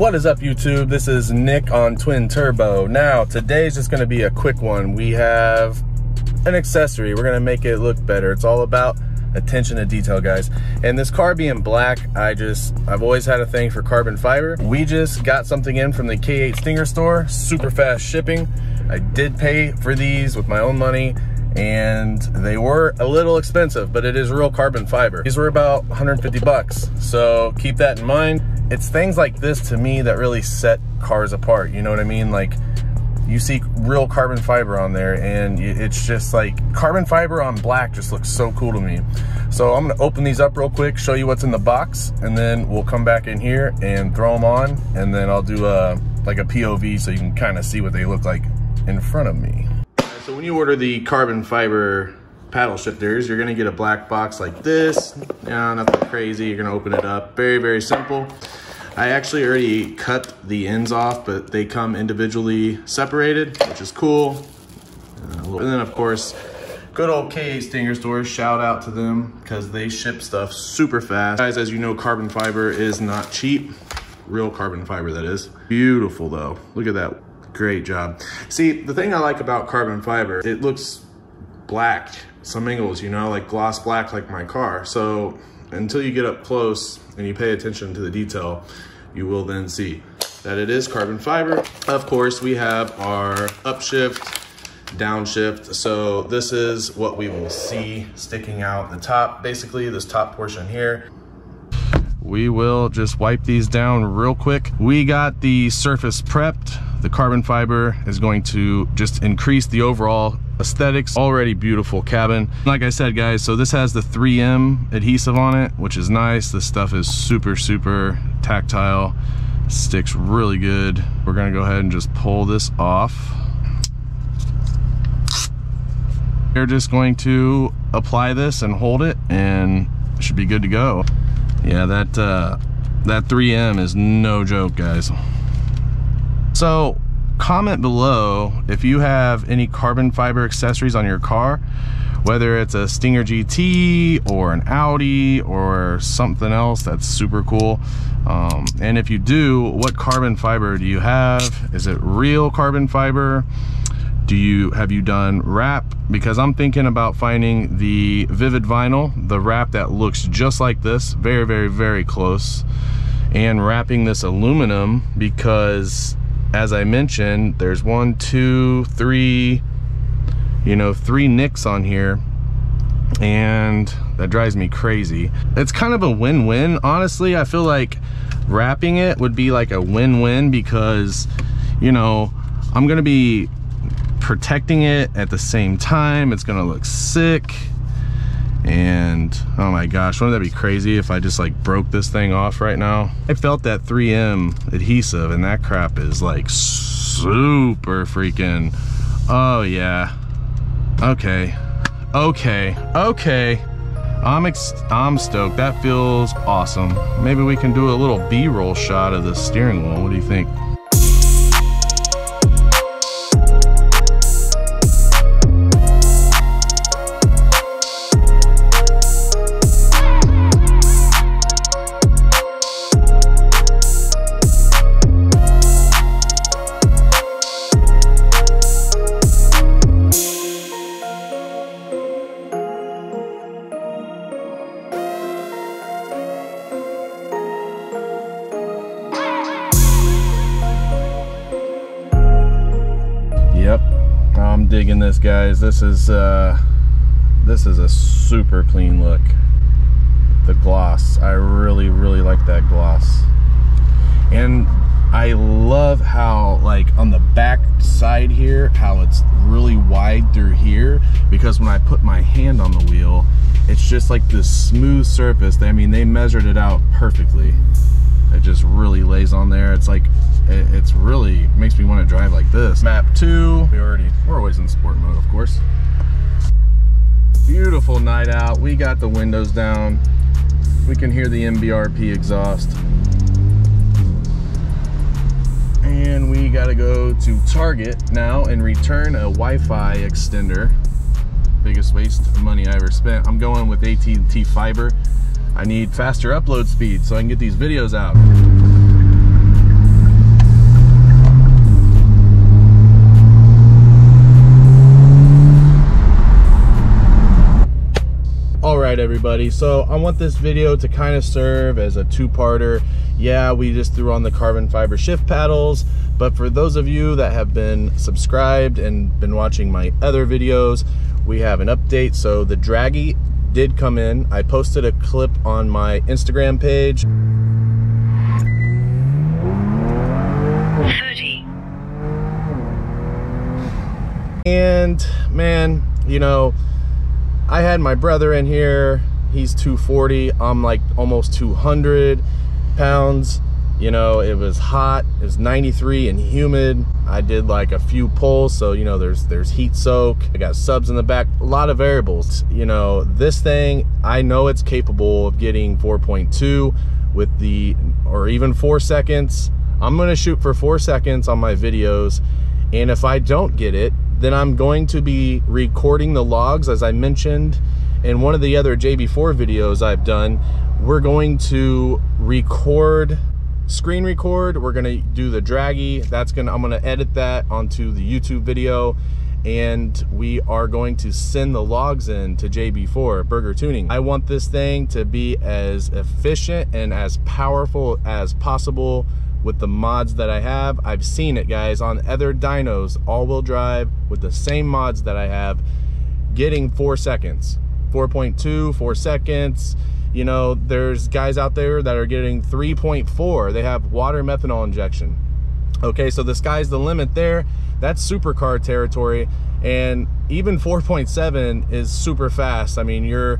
What is up, YouTube? This is Nick on Twin Turbo. Now, today's just gonna be a quick one. We have an accessory. We're gonna make it look better. It's all about attention to detail, guys. And this car being black, I've always had a thing for carbon fiber. We just got something in from the K8 Stinger store, super fast shipping. I did pay for these with my own money, and they were a little expensive, but it is real carbon fiber. These were about 150 bucks, so keep that in mind. It's things like this to me that really set cars apart, you know what I mean? Like, you see real carbon fiber on there, and it's just like, carbon fiber on black just looks so cool to me. So I'm gonna open these up real quick, show you what's in the box, and then we'll come back in here and throw them on, and then I'll do like a POV so you can kind of see what they look like in front of me. So when you order the carbon fiber paddle shifters, you're gonna get a black box like this. Nothing crazy. You're gonna open it up. Very, very simple. I actually already cut the ends off, but they come individually separated, which is cool. And then of course, good old K8 Stinger stores, shout out to them because they ship stuff super fast. Guys, as you know, carbon fiber is not cheap. Real carbon fiber, that is. Beautiful though. Look at that. Great job. See, the thing I like about carbon fiber, it looks black, some angles, you know, like gloss black like my car. So until you get up close and you pay attention to the detail, you will then see that it is carbon fiber. Of course, we have our upshift, downshift. So this is what we will see sticking out the top, basically this top portion here. We will just wipe these down real quick. We got the surface prepped. The carbon fiber is going to just increase the overall aesthetics. Already beautiful cabin. Like I said, guys, so this has the 3M adhesive on it, which is nice. This stuff is super, super tactile. Sticks really good. We're gonna go ahead and just pull this off. We're just going to apply this and hold it, and it should be good to go. Yeah, that 3M is no joke, guys. So comment below if you have any carbon fiber accessories on your car, whether it's a Stinger GT or an Audi or something else that's super cool. And if you do, what carbon fiber do you have? Is it real carbon fiber? Have you done wrap? Because I'm thinking about finding the Vivid Vinyl, the wrap that looks just like this, very, very, very close, and wrapping this aluminum, because as I mentioned, there's 1, 2, 3, you know, 3 nicks on here, and that drives me crazy. It's kind of a win-win, honestly. I feel like wrapping it would be like a win-win because, you know, I'm gonna be protecting it at the same time. It's gonna look sick, and oh my gosh, wouldn't that be crazy if I just like broke this thing off right now? I felt that 3M adhesive, and that crap is like super freaking, oh yeah, okay, I'm stoked. That feels awesome. Maybe we can do a little B-roll shot of the steering wheel. What do you think? Yep, I'm digging this, guys. This is a super clean look. The gloss, I really, really like that gloss. And I love how, like, on the back side here, how it's really wide through here, because when I put my hand on the wheel, it's just like this smooth surface. I mean, they measured it out perfectly. It just really lays on there. It's like, it's really makes me want to drive like this. Map 2, we're always in sport mode, of course. Beautiful night out. We got the windows down. We can hear the MBRP exhaust. And we gotta go to Target now and return a Wi-Fi extender. Biggest waste of money I ever spent. I'm going with AT&T fiber. I need faster upload speed so I can get these videos out. right, everybody, so I want this video to kind of serve as a two-parter. Yeah, we just threw on the carbon fiber shift paddles, but for those of you that have been subscribed and been watching my other videos, we have an update. So the draggy did come in. I posted a clip on my Instagram page. 30. And man, you know, I had my brother in here. He's 240. I'm like almost 200 pounds. You know, it was hot. It was 93 and humid. I did like a few pulls, so you know, there's heat soak. I got subs in the back, a lot of variables. You know, this thing, I know it's capable of getting 4.2 with the, or even 4 seconds. I'm gonna shoot for 4 seconds on my videos, and if I don't get it, then I'm going to be recording the logs. As I mentioned in one of the other JB4 videos I've done, we're going to screen record. We're gonna do the draggy. I'm gonna edit that onto the YouTube video, and we are going to send the logs in to JB4 Burger Tuning. I want this thing to be as efficient and as powerful as possible with the mods that I have. I've seen it, guys, on other dynos, all-wheel drive with the same mods that I have, getting 4 seconds, 4.2, 4 seconds. You know, there's guys out there that are getting 3.4. They have water methanol injection. Okay, so the sky's the limit there. That's supercar territory, and even 4.7 is super fast. I mean,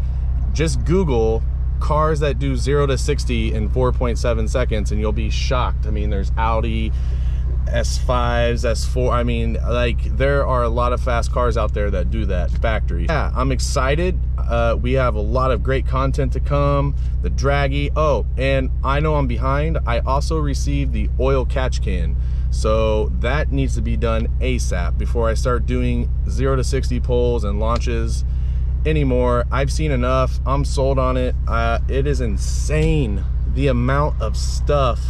just Google cars that do 0 to 60 in 4.7 seconds and you'll be shocked. I mean, there's Audi S5s, S4. I mean, like, there are a lot of fast cars out there that do that factory. Yeah, I'm excited. We have a lot of great content to come. The draggy. Oh, and I know I'm behind. I also received the oil catch can, so that needs to be done ASAP before I start doing 0 to 60 pulls and launches anymore. I've seen enough. I'm sold on it. It is insane the amount of stuff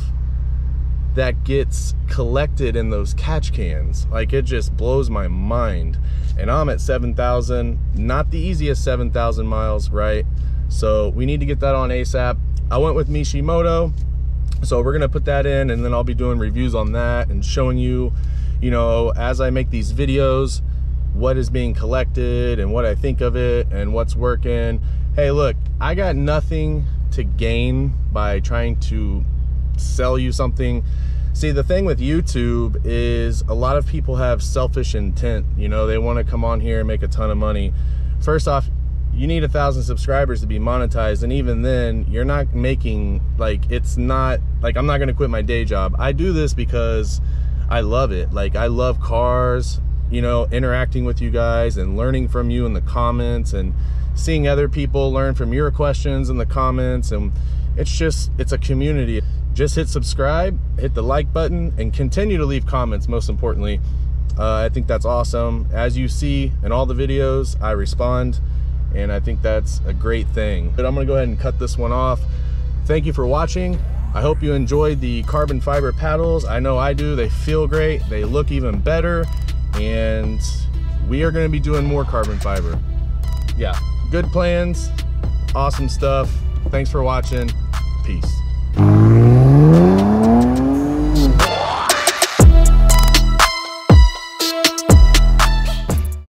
that gets collected in those catch cans. Like, it just blows my mind. And I'm at 7,000, not the easiest 7,000 miles, right? So we need to get that on ASAP. I went with Mishimoto, so we're gonna put that in, and then I'll be doing reviews on that and showing you, you know, as I make these videos, what is being collected and what I think of it and what's working. Hey, look, I got nothing to gain by trying to sell you something. See, the thing with YouTube is a lot of people have selfish intent. You know, they want to come on here and make a ton of money. First off, you need 1,000 subscribers to be monetized, and even then you're not making, like, it's not like, I'm not going to quit my day job. I do this because I love it. Like, I love cars, you know, interacting with you guys and learning from you in the comments and seeing other people learn from your questions in the comments. And it's a community. Just hit subscribe, hit the like button, and continue to leave comments, most importantly. I think that's awesome. As you see in all the videos, I respond, and I think that's a great thing. But I'm gonna go ahead and cut this one off. Thank you for watching. I hope you enjoyed the carbon fiber paddles. I know I do. They feel great. They look even better. And we are going to be doing more carbon fiber. Yeah, good plans, awesome stuff. Thanks for watching. Peace.